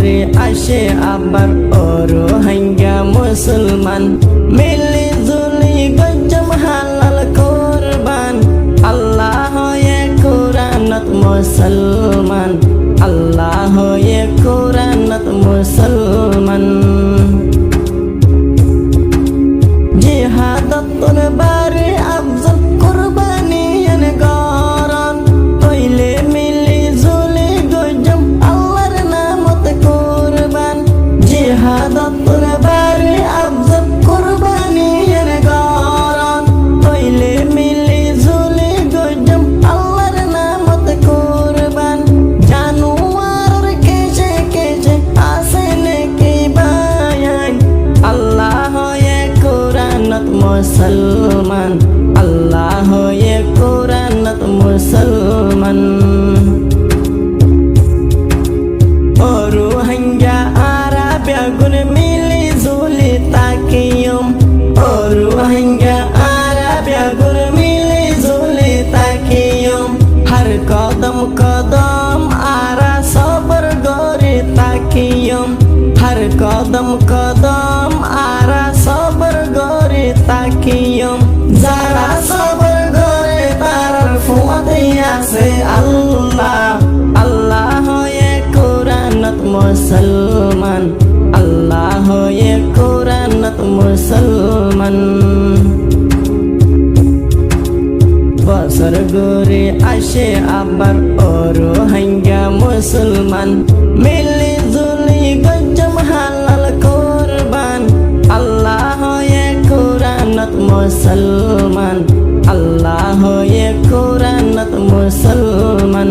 ঘরে আসে আবার ও রোহিঙ্গা মুসলমান মিলি জুলি গজম হালাল কুরবান আল্লাহ এক কোরআনত মুসলমান আল্লাহ এক কোরআনত মুসলমান জিহাদতুন বারে আফজল কুরবানিয়ান গরন কইলে মিলি জুলি গজম আল্লাহর নামত কুরবান জিহাদতুন বারে আফজল কুরবানিয়ান গরন কইলে মিলি জুলি গজম আল্লাহর নামত কুরবান জানুয়ার কেজে কেজে আসেন কি বায়ান আল্লাহ এক কোরআনত মুসলমান আল্লাহ এক কোরআনত মুসলমান ও রোহিঙ্গা আরাবিয়া গুন মিলি জুলি তাকিয়ম ও রোহিঙ্গা আরাবিয়া গুন মিলি জুলি তাকিয়ম হর কদম কদম আরা সবর গরে তাকিয়ম হর কদম কদম আরা সবর গরে তাকিয়ম যারা সবর গরে তার ফুয়াতে আছে আল্লাহ আল্লাহ এক কোরআনত মুসলমান আল্লাহ এক কোরআনত মুসলমান বছর ঘুরে আসে আবার ও রোহিঙ্গা মুসলমান মিলি জুলি গজম হালাল কুরবান আল্লাহ এক কোরআনত মুসলমান আল্লাহ এক কোরআনত মুসলমান